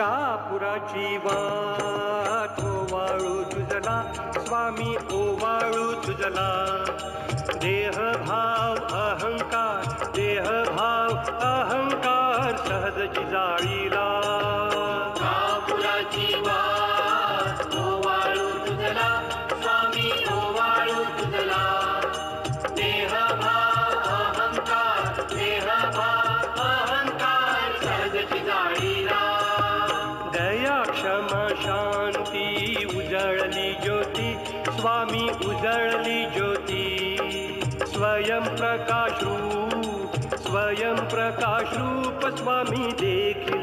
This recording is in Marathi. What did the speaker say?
कापुराची वाट ओवाळू तुझला स्वामी ओवाळू तुझला देहभाव अहंकार सहजची जाळीला कापुराची वाट ओवाळू तुझला स्वामी ओवाळू तुझला देहभाव अहंकार सहजची जाळीला दया क्षमा शांती उजळली ज्योती स्वामी उजळली ज्योती स्वयं प्रकाश रूप स्वामी देखील